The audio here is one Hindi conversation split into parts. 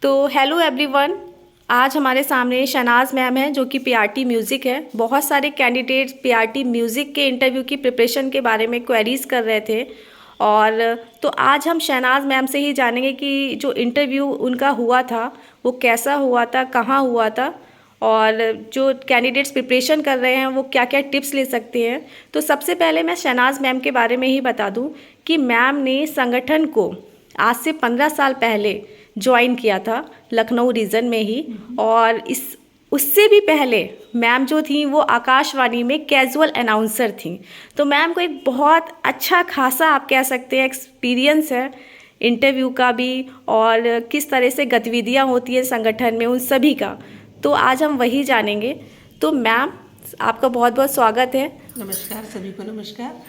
तो हेलो एवरीवन, आज हमारे सामने शहनाज मैम है जो कि पीआरटी म्यूज़िक है। बहुत सारे कैंडिडेट्स पीआरटी म्यूज़िक के इंटरव्यू की प्रिपरेशन के बारे में क्वेरीज़ कर रहे थे। और तो आज हम शहनाज मैम से ही जानेंगे कि जो इंटरव्यू उनका हुआ था वो कैसा हुआ था, कहाँ हुआ था, और जो कैंडिडेट्स प्रिपरेशन कर रहे हैं वो क्या क्या टिप्स ले सकते हैं। तो सबसे पहले मैं शहनाज मैम के बारे में ही बता दूं कि मैम ने संगठन को आज से 15 साल पहले ज्वाइन किया था लखनऊ रीजन में ही। और इस उससे भी पहले मैम जो थी वो आकाशवाणी में कैजुअल अनाउंसर थी। तो मैम को एक बहुत अच्छा खासा आप कह सकते हैं एक्सपीरियंस है इंटरव्यू का भी, और किस तरह से गतिविधियां होती है संगठन में उन सभी का। तो आज हम वही जानेंगे। तो मैम, आपका बहुत बहुत स्वागत है। नमस्कार, सभी को नमस्कार।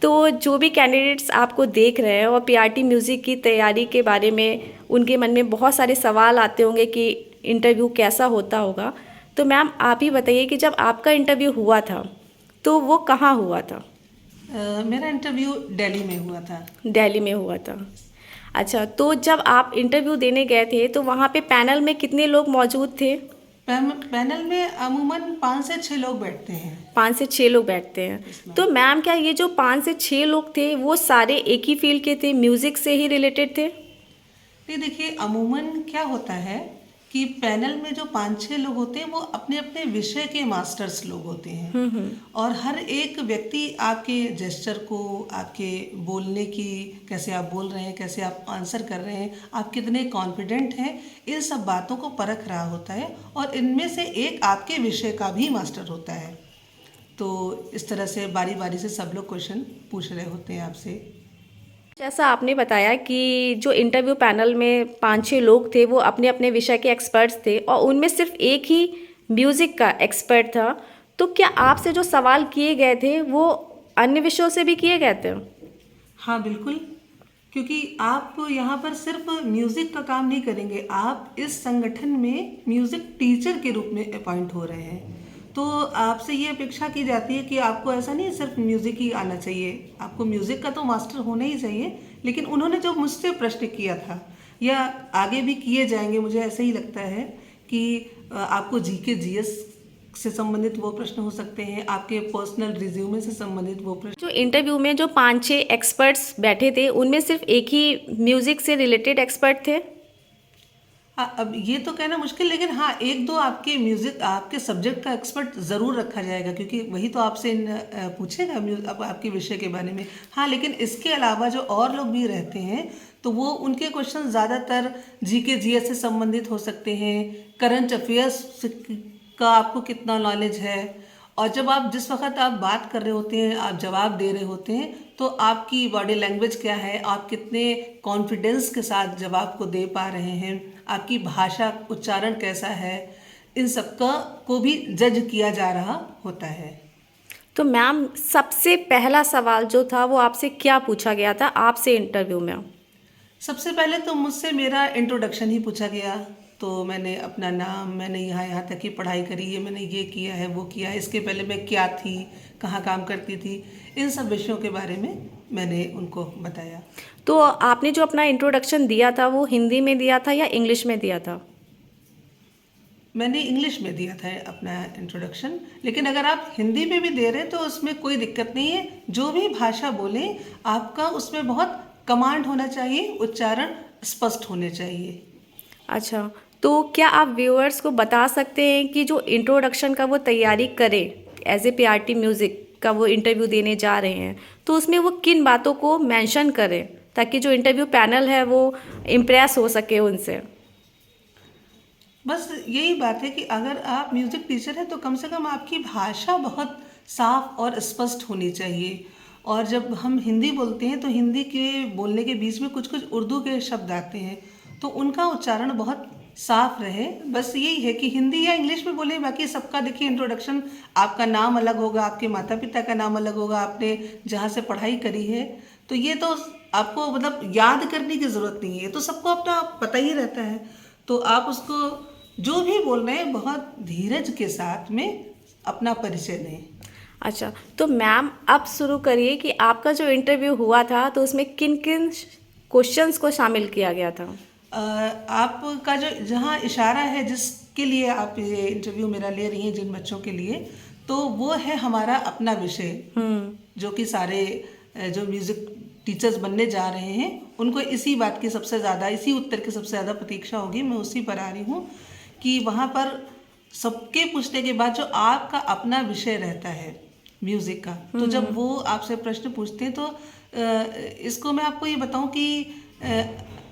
तो जो भी कैंडिडेट्स आपको देख रहे हैं और पीआरटी म्यूज़िक की तैयारी के बारे में उनके मन में बहुत सारे सवाल आते होंगे कि इंटरव्यू कैसा होता होगा। तो मैम आप ही बताइए कि जब आपका इंटरव्यू हुआ था तो वो कहाँ हुआ था? मेरा इंटरव्यू दिल्ली में हुआ था। दिल्ली में हुआ था। अच्छा, तो जब आप इंटरव्यू देने गए थे तो वहाँ पे पैनल में कितने लोग मौजूद थे? पैनल में अमूमन 5 से 6 लोग बैठते हैं। 5 से 6 लोग बैठते हैं। तो मैम, क्या ये जो 5 से 6 लोग थे वो सारे एक ही फील्ड के थे, म्यूजिक से ही रिलेटेड थे? नहीं, देखिए, अमूमन क्या होता है कि पैनल में जो 5-6 लोग होते हैं वो अपने अपने विषय के मास्टर्स लोग होते हैं। और हर एक व्यक्ति आपके जेस्चर को, आपके बोलने की, कैसे आप बोल रहे हैं, कैसे आप आंसर कर रहे हैं, आप कितने कॉन्फिडेंट हैं, इन सब बातों को परख रहा होता है। और इनमें से एक आपके विषय का भी मास्टर होता है। तो इस तरह से बारी बारी से सब लोग क्वेश्चन पूछ रहे होते हैं आपसे। जैसा आपने बताया कि जो इंटरव्यू पैनल में 5-6 लोग थे वो अपने अपने विषय के एक्सपर्ट्स थे और उनमें सिर्फ एक ही म्यूज़िक का एक्सपर्ट था। तो क्या आपसे जो सवाल किए गए थे वो अन्य विषयों से भी किए गए थे? हाँ, बिल्कुल। क्योंकि आप यहाँ पर सिर्फ म्यूज़िक का काम नहीं करेंगे, आप इस संगठन में म्यूज़िक टीचर के रूप में अपॉइंट हो रहे हैं। तो आपसे ये अपेक्षा की जाती है कि आपको ऐसा नहीं सिर्फ म्यूज़िक ही आना चाहिए, आपको म्यूज़िक का तो मास्टर होना ही चाहिए। लेकिन उन्होंने जो मुझसे प्रश्न किया था, या आगे भी किए जाएंगे, मुझे ऐसा ही लगता है कि आपको जीके जीएस से संबंधित वो प्रश्न हो सकते हैं, आपके पर्सनल रिज्यूमे से संबंधित वो प्रश्न। जो इंटरव्यू में जो 5-6 एक्सपर्ट्स बैठे थे उनमें सिर्फ एक ही म्यूज़िक से रिलेटेड एक्सपर्ट थे? हाँ, अब ये तो कहना मुश्किल, लेकिन हाँ, एक दो आपके म्यूजिक, आपके सब्जेक्ट का एक्सपर्ट ज़रूर रखा जाएगा, क्योंकि वही तो आपसे पूछेगा अब आपके विषय के बारे में। हाँ, लेकिन इसके अलावा जो और लोग भी रहते हैं तो वो उनके क्वेश्चन ज़्यादातर जीके जीएस से संबंधित हो सकते हैं, करंट अफेयर्स का आपको कितना नॉलेज है। और जब आप जिस वक्त आप बात कर रहे होते हैं, आप जवाब दे रहे होते हैं, तो आपकी बॉडी लैंग्वेज क्या है, आप कितने कॉन्फिडेंस के साथ जवाब को दे पा रहे हैं, आपकी भाषा, उच्चारण कैसा है, इन सब का को भी जज किया जा रहा होता है। तो मैम, सबसे पहला सवाल जो था वो आपसे क्या पूछा गया था आपसे इंटरव्यू में? सबसे पहले तो मुझसे मेरा इंट्रोडक्शन ही पूछा गया। तो मैंने अपना नाम, मैंने यहाँ तक की पढ़ाई करी है, मैंने ये किया है, वो किया है, इसके पहले मैं क्या थी, कहाँ काम करती थी, इन सब विषयों के बारे में मैंने उनको बताया। तो आपने जो अपना इंट्रोडक्शन दिया था वो हिंदी में दिया था या इंग्लिश में दिया था? मैंने इंग्लिश में दिया था अपना इंट्रोडक्शन, लेकिन अगर आप हिंदी में भी दे रहे हैं तो उसमें कोई दिक्कत नहीं है। जो भी भाषा बोलें, आपका उसमें बहुत कमांड होना चाहिए, उच्चारण स्पष्ट होने चाहिए। अच्छा, तो क्या आप व्यूअर्स को बता सकते हैं कि जो इंट्रोडक्शन का वो तैयारी करे एज ए पीआरटी म्यूज़िक का वो इंटरव्यू देने जा रहे हैं, तो उसमें वो किन बातों को मेंशन करें ताकि जो इंटरव्यू पैनल है वो इम्प्रेस हो सके उनसे? बस यही बात है कि अगर आप म्यूज़िक टीचर हैं तो कम से कम आपकी भाषा बहुत साफ और स्पष्ट होनी चाहिए। और जब हम हिंदी बोलते हैं तो हिंदी के बोलने के बीच में कुछ कुछ उर्दू के शब्द आते हैं, तो उनका उच्चारण बहुत साफ रहे। बस यही है कि हिंदी या इंग्लिश में बोले। बाकी सबका देखिए इंट्रोडक्शन, आपका नाम अलग होगा, आपके माता पिता का नाम अलग होगा, आपने जहाँ से पढ़ाई करी है, तो ये तो आपको मतलब याद करने की ज़रूरत नहीं है, तो सबको अपना पता ही रहता है। तो आप उसको जो भी बोल रहे हैं बहुत धीरज के साथ में अपना परिचय दें। अच्छा, तो मैम अब शुरू करिए कि आपका जो इंटरव्यू हुआ था तो उसमें किन किन क्वेश्चंस को शामिल किया गया था? आपका जो जहाँ इशारा है जिसके लिए आप ये इंटरव्यू मेरा ले रही हैं, जिन बच्चों के लिए, तो वो है हमारा अपना विषय, जो कि सारे जो म्यूजिक टीचर्स बनने जा रहे हैं उनको इसी बात की सबसे ज़्यादा, इसी उत्तर की सबसे ज़्यादा प्रतीक्षा होगी। मैं उसी पर आ रही हूँ कि वहाँ पर सबके पूछने के बाद जो आपका अपना विषय रहता है म्यूज़िक का, तो जब वो आपसे प्रश्न पूछते हैं तो इसको मैं आपको ये बताऊं कि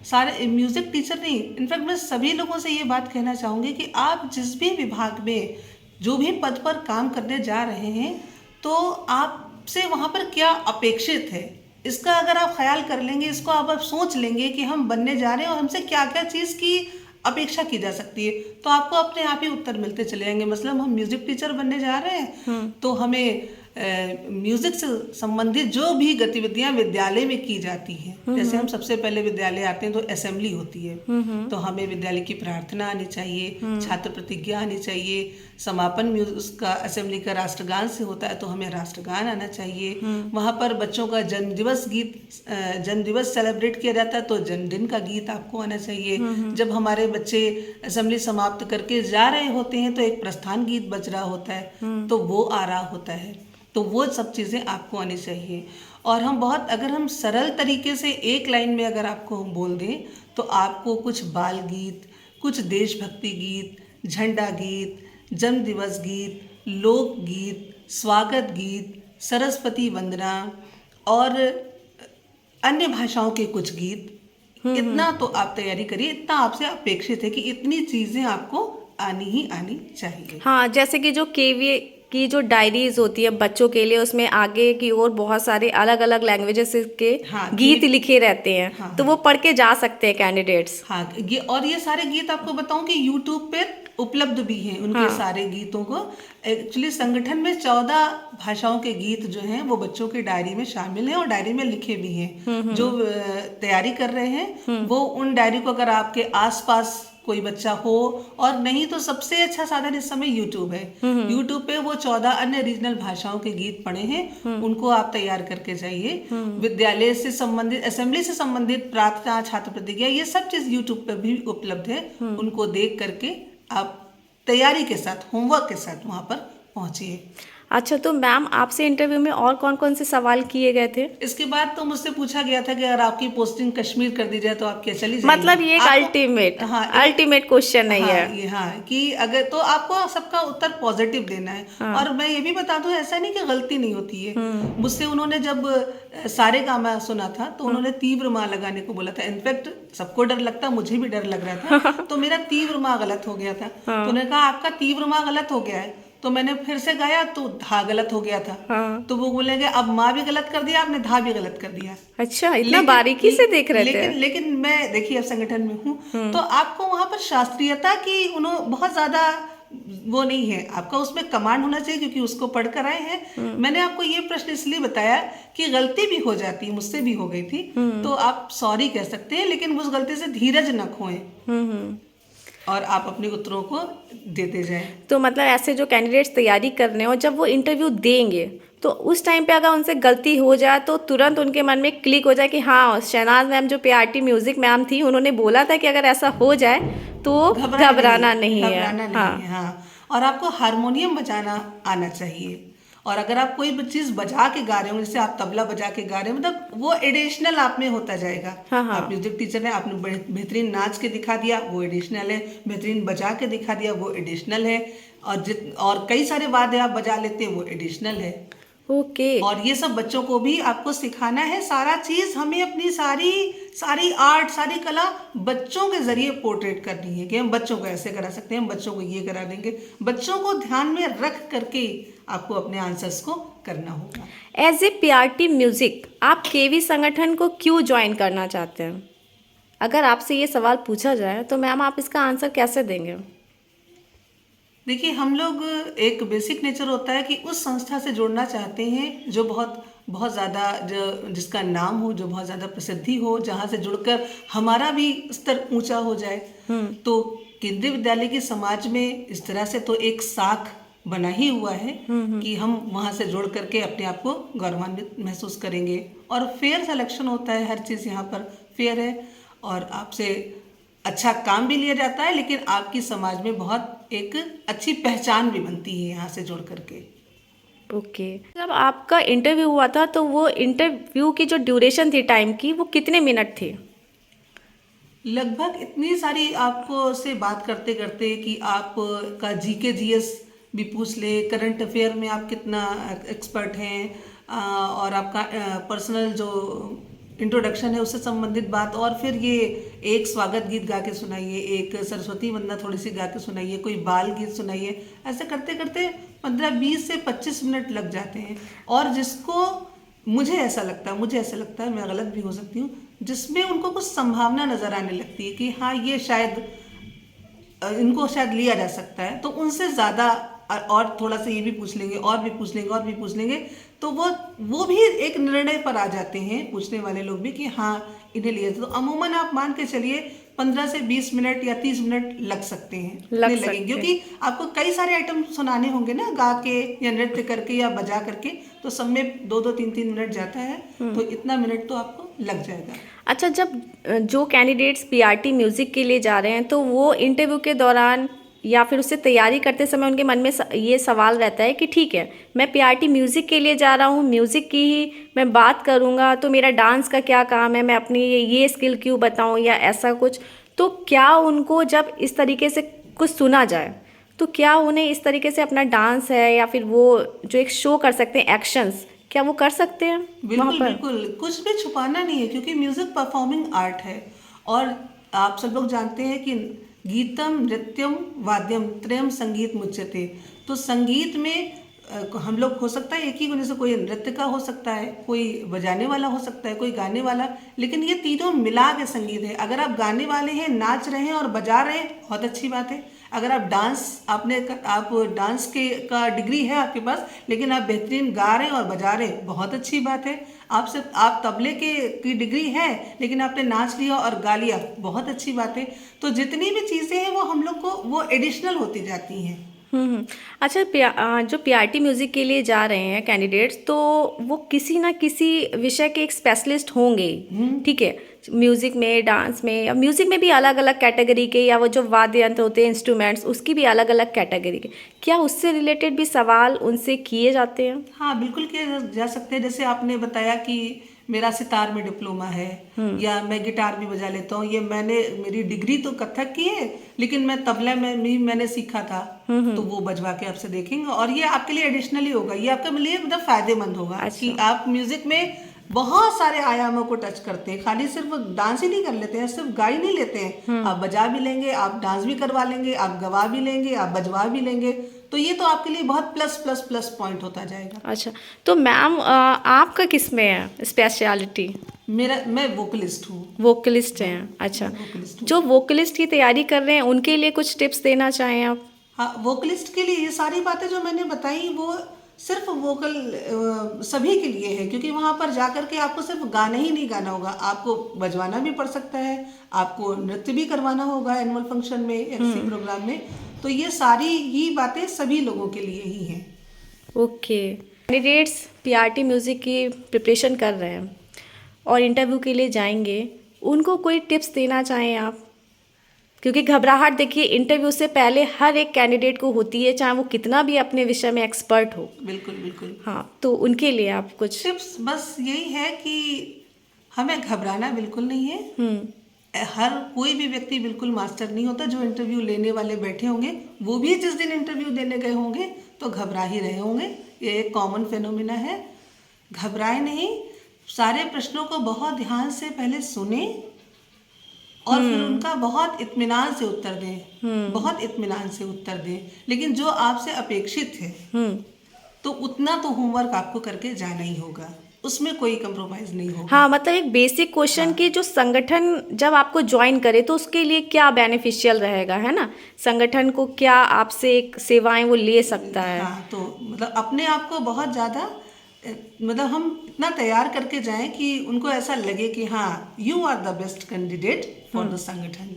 सारे म्यूज़िक टीचर नहीं, इनफैक्ट मैं सभी लोगों से ये बात कहना चाहूँगी कि आप जिस भी विभाग में जो भी पद पर काम करने जा रहे हैं, तो आपसे वहाँ पर क्या अपेक्षित है, इसका अगर आप ख्याल कर लेंगे, इसको आप सोच लेंगे कि हम बनने जा रहे हैं और हमसे क्या क्या चीज़ की अपेक्षा की जा सकती है, तो आपको अपने आप ही उत्तर मिलते चले जाएंगे। मतलब हम म्यूजिक टीचर बनने जा रहे हैं, तो हमें म्यूजिक से संबंधित जो भी गतिविधियां विद्यालय में की जाती हैं, जैसे हम सबसे पहले विद्यालय आते हैं तो असेंबली होती है, तो हमें विद्यालय की प्रार्थना आनी चाहिए, छात्र प्रतिज्ञा आनी चाहिए, समापन उसका असेंबली का राष्ट्रगान से होता है तो हमें राष्ट्रगान आना चाहिए। वहाँ पर बच्चों का जन्मदिवस जन्मदिवस सेलिब्रेट किया जाता है तो जन्मदिन का गीत आपको आना चाहिए। जब हमारे बच्चे असेंबली समाप्त करके जा रहे होते हैं तो एक प्रस्थान गीत बज रहा होता है, तो वो आ रहा होता है, तो वो सब चीज़ें आपको आनी चाहिए। और हम बहुत, अगर हम सरल तरीके से एक लाइन में अगर आपको हम बोल दें तो आपको कुछ बाल गीत, कुछ देशभक्ति गीत, झंडा गीत, जन्म दिवस गीत, लोक गीत, स्वागत गीत, सरस्वती वंदना और अन्य भाषाओं के कुछ गीत, इतना तो आप तैयारी करिए, इतना आपसे अपेक्षित है कि इतनी चीज़ें आपको आनी ही आनी चाहिए। हाँ, जैसे कि जो केवीए की जो डायरीज होती है बच्चों के लिए, उसमें आगे की ओर बहुत सारे अलग अलग लैंग्वेजेस के गीत लिखे रहते हैं, तो वो पढ़ के जा सकते हैं कैंडिडेट्स। हाँ, ये सारे गीत आपको बताऊं कि यूट्यूब पे उपलब्ध भी हैं उनके सारे गीतों को। एक्चुअली संगठन में 14 भाषाओं के गीत जो हैं वो बच्चों की डायरी में शामिल हैं और डायरी में लिखे भी हैं। जो तैयारी कर रहे हैं वो उन डायरी को, अगर आपके आसपास कोई बच्चा हो और नहीं तो सबसे अच्छा साधन इस समय यूट्यूब है। यूट्यूब पे वो 14 अन्य रीजनल भाषाओं के गीत पड़े हैं, उनको आप तैयार करके जाइए। विद्यालय से संबंधित, असेंबली से संबंधित प्रार्थना, छात्र प्रतिज्ञा, ये सब चीज यूट्यूब पे भी उपलब्ध है। उनको देख करके आप तैयारी के साथ, होमवर्क के साथ वहाँ पर पहुँचिए। अच्छा, तो मैम आपसे इंटरव्यू में और कौन कौन से सवाल किए गए थे? इसके बाद तो मुझसे पूछा गया था कि अगर आपकी पोस्टिंग कश्मीर कर दी जाए तो आप क्या चली जाएंगी? मतलब ये एक अल्टीमेट क्वेश्चन नहीं है। हाँ, कि अगर तो आपको सबका उत्तर पॉजिटिव देना है। और मैं ये भी बता दूं, ऐसा नहीं कि गलती नहीं होती है। मुझसे उन्होंने जब सारे गामा सुना था तो उन्होंने तीव्र माँ लगाने को बोला था। इनफैक्ट सबको डर लगता, मुझे भी डर लग रहा था, तो मेरा तीव्र माँ गलत हो गया था। तो उन्होंने कहा आपका तीव्र माँ गलत हो गया है, तो मैंने फिर से गाया तो धा गलत हो गया था। तो वो बोलेंगे अब माँ भी गलत कर दिया आपने, धा भी गलत कर दिया। अच्छा, इतना बारीकी से देख रहे थे। लेकिन मैं देखिए अब संगठन में हूँ, तो आपको वहाँ पर शास्त्रीयता की बहुत ज्यादा वो नहीं है, आपका उसमें कमांड होना चाहिए क्योंकि उसको पढ़ कर आए हैं। मैंने आपको ये प्रश्न इसलिए बताया कि गलती भी हो जाती है, मुझसे भी हो गई थी, तो आप सॉरी कह सकते हैं, लेकिन उस गलती से धीरज न खोएं और आप अपने उत्तरों को देते जाएं। तो मतलब ऐसे जो कैंडिडेट्स तैयारी कर रहे हो, जब वो इंटरव्यू देंगे तो उस टाइम पे अगर उनसे गलती हो जाए तो तुरंत उनके मन में क्लिक हो जाए कि हाँ, शहनाज मैम जो पीआरटी म्यूजिक मैम थी, उन्होंने बोला था कि अगर ऐसा हो जाए तो घबराना नहीं है। हाँ, और आपको हारमोनियम बजाना आना चाहिए। और अगर आप कोई चीज बजा के गा रहे हो, जैसे आप तबला बजा के गा रहे हो, मतलब वो एडिशनल आप में होता जाएगा। आप म्यूजिक टीचर है, आपने बेहतरीन नाच के दिखा दिया, वो एडिशनल है। बेहतरीन बजा के दिखा दिया, वो एडिशनल है। और कई सारे वाद्य आप बजा लेते हैं, वो एडिशनल है। ओके। और ये सब बच्चों को भी आपको सिखाना है। सारा चीज हमें अपनी सारी आर्ट, सारी कला बच्चों के जरिए पोर्ट्रेट करनी है कि हम बच्चों को ऐसे करा सकते हैं, हम बच्चों को ये करा देंगे। बच्चों को ध्यान में रख करके आपको अपने आंसर्स को करना होगा। एज ए पीआरटी म्यूजिक आप केवी संगठन को क्यों ज्वाइन करना चाहते हैं? अगर आपसे ये सवाल पूछा जाए तो मैम आप इसका आंसर कैसे देंगे? देखिए, हम लोग एक बेसिक नेचर होता है कि उस संस्था से जुड़ना चाहते हैं जो बहुत ज़्यादा, जिसका नाम हो, जो बहुत ज़्यादा प्रसिद्धि हो, जहाँ से जुड़कर हमारा भी स्तर ऊंचा हो जाए। तो केंद्रीय विद्यालय के समाज में इस तरह से तो एक साख बना ही हुआ है कि हम वहाँ से जुड़ करके अपने आप को गौरवान्वित महसूस करेंगे। और फेयर सिलेक्शन होता है, हर चीज़ यहाँ पर फेयर है। और आपसे अच्छा काम भी लिया जाता है, लेकिन आपकी समाज में बहुत एक अच्छी पहचान भी बनती है यहाँ से जुड़ करके। ओके। जब आपका इंटरव्यू हुआ था तो वो इंटरव्यू की जो ड्यूरेशन थी टाइम की, वो कितने मिनट थी? लगभग इतनी सारी आपको से बात करते करते कि आप का जीके जीएस भी पूछ ले, करंट अफेयर में आप कितना एक्सपर्ट हैं, और आपका पर्सनल जो इंट्रोडक्शन है उससे संबंधित बात, और फिर ये एक स्वागत गीत गा के सुनाइए, एक सरस्वती वंदना थोड़ी सी गा के सुनाइए, कोई बाल गीत सुनाइए। ऐसे करते करते 15-20 से 25 मिनट लग जाते हैं। और जिसको मुझे ऐसा लगता है, मैं गलत भी हो सकती हूँ, जिसमें उनको कुछ संभावना नजर आने लगती है कि हाँ ये शायद इनको शायद लिया जा सकता है, तो उनसे ज़्यादा और थोड़ा सा ये भी पूछ लेंगे, और भी पूछ लेंगे, और भी पूछ लेंगे, तो वो भी एक निर्णय पर आ जाते हैं पूछने वाले लोग भी कि हाँ इन्हें लिया। तो अमूमन आप मान के चलिए 15 से 20 मिनट या 30 मिनट लग सकते हैं, लग इतने सकते लगेंगे, क्योंकि आपको कई सारे आइटम सुनाने होंगे ना, गा के या नृत्य करके या बजा करके, तो सब में 2-2 3-3 मिनट जाता है, तो इतना मिनट तो आपको लग जाएगा। अच्छा, जब जो कैंडिडेट्स पीआरटी म्यूज़िक के लिए जा रहे हैं तो वो इंटरव्यू के दौरान या फिर उससे तैयारी करते समय उनके मन में ये सवाल रहता है कि ठीक है, मैं पीआरटी म्यूज़िक के लिए जा रहा हूँ, म्यूज़िक की ही मैं बात करूँगा, तो मेरा डांस का क्या काम है, मैं अपनी ये स्किल क्यों बताऊँ या ऐसा कुछ। तो क्या उनको जब इस तरीके से कुछ सुना जाए तो क्या उन्हें इस तरीके से अपना डांस है या फिर वो जो एक शो कर सकते हैं एक्शंस, क्या वो कर सकते हैं वहाँ बिल्कुल पर? बिल्कुल, कुछ भी छुपाना नहीं है, क्योंकि म्यूजिक परफॉर्मिंग आर्ट है। और आप सब लोग जानते हैं कि गीतम नृत्यम वाद्यम त्रयम संगीत मुच्यते। तो संगीत में हम लोग हो सकता है एक ही कोई, जैसे कोई नृत्य का हो सकता है, कोई बजाने वाला हो सकता है, कोई गाने वाला, लेकिन ये तीनों मिला के संगीत है। अगर आप गाने वाले हैं, नाच रहे हैं और बजा रहे हैं, बहुत अच्छी बात है। अगर आप आप डांस के का डिग्री है आपके पास, लेकिन आप बेहतरीन गा रहे हैं और बजा रहे हैं, बहुत अच्छी बात है। आप तबले की डिग्री है, लेकिन आपने नाच लिया और गा लिया, बहुत अच्छी बात है। तो जितनी भी चीज़ें हैं वो हम लोग को वो एडिशनल होती जाती हैं। अच्छा, जो पीआरटी म्यूज़िक के लिए जा रहे हैं कैंडिडेट्स, तो वो किसी ना किसी विषय के एक स्पेशलिस्ट होंगे ही, ठीक है? म्यूज़िक में, डांस में, या म्यूज़िक में भी अलग अलग कैटेगरी के, या वो जो वाद्य यंत्र होते हैं इंस्ट्रूमेंट्स, उसकी भी अलग अलग कैटेगरी के, क्या उससे रिलेटेड भी सवाल उनसे किए जाते हैं? हाँ बिल्कुल किए जा सकते हैं। जैसे आपने बताया कि मेरा सितार में डिप्लोमा है, या मैं गिटार भी बजा लेता हूँ, ये मेरी डिग्री तो कथक की है, लेकिन मैं तबला में भी मैंने सीखा था, तो वो बजवा के आपसे देखेंगे, और ये आपके लिए एडिशनली होगा, ये आपके लिए मतलब फायदेमंद होगा। अच्छा। कि आप म्यूजिक में बहुत सारे आयामों को टच करते हैं, खाली सिर्फ डांस ही नहीं कर लेते हैं, सिर्फ गा ही नहीं लेते हैं, आप बजा भी लेंगे, आप डांस भी करवा लेंगे, आप गवा भी लेंगे, आप बजवा भी लेंगे, तो ये तो आपके लिए बहुत प्लस प्लस प्लस पॉइंट होता जाएगा। अच्छा, तो मैम आपका किस में है स्पेशलिटी? मैं वोकलिस्ट हूँ। वोकलिस्ट हैं, अच्छा। वोकलिस्ट हूँ। जो वोकलिस्ट की तैयारी कर रहे हैं उनके लिए कुछ टिप्स देना चाहें आप? हाँ, वोकलिस्ट के लिए ये सारी बातें जो मैंने बताई वो सिर्फ सभी के लिए है, क्योंकि वहाँ पर जाकर के आपको सिर्फ गाना ही नहीं गाना होगा, आपको बजवाना भी पड़ सकता है, आपको नृत्य भी करवाना होगा एनुअल फंक्शन में, ऐसे प्रोग्राम में। तो ये सारी ही बातें सभी लोगों के लिए ही हैं। ओके। कैंडिडेट्स पीआरटी म्यूज़िक की प्रिपरेशन कर रहे हैं और इंटरव्यू के लिए जाएंगे, उनको कोई टिप्स देना चाहें आप? क्योंकि घबराहट देखिए इंटरव्यू से पहले हर एक कैंडिडेट को होती है, चाहे वो कितना भी अपने विषय में एक्सपर्ट हो। बिल्कुल बिल्कुल। हाँ, तो उनके लिए आप कुछ टिप्स बस यही है कि हमें घबराना बिल्कुल नहीं है। हर कोई भी व्यक्ति बिल्कुल मास्टर नहीं होता। जो इंटरव्यू लेने वाले बैठे होंगे वो भी जिस दिन इंटरव्यू देने गए होंगे तो घबरा ही रहे होंगे, ये एक कॉमन फिनोमिना है। घबराए नहीं, सारे प्रश्नों को बहुत ध्यान से पहले सुने और फिर उनका बहुत इत्मीनान से उत्तर दें, बहुत इत्मीनान से उत्तर दें। लेकिन जो आपसे अपेक्षित है तो उतना तो होमवर्क आपको करके जाना ही होगा, उसमें कोई कंप्रोमाइज नहीं होगा। हाँ, मतलब एक बेसिक क्वेश्चन की जो संगठन जब आपको ज्वाइन करे तो उसके लिए क्या बेनिफिशियल रहेगा, है ना? संगठन को क्या आपसे एक सेवाएं वो ले सकता है। हाँ, तो मतलब अपने आप को बहुत ज़्यादा मतलब हम इतना तैयार करके जाएं कि उनको ऐसा लगे कि हाँ you are the best candidate for the संगठन।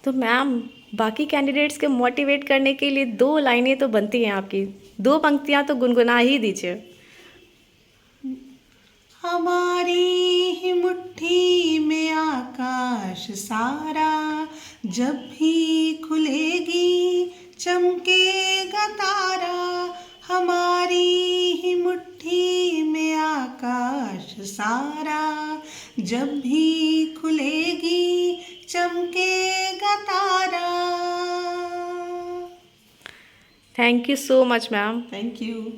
तो मैम, बाकी कैंडिडेट्स के मोटिवेट करने के लिए 2 लाइनें तो बनती हैं आपकी, 2 पंक्तियां तो गुनगुना ही दीजिए। हाँ, हमारी ही मुट्ठी में आकाश सारा, जब भी खुलेगी चमकेगा तारा। हमारी ही मुट्ठी में आकाश सारा, जब भी खुलेगी चमकेगा तारा। Thank you so much ma'am. Thank you.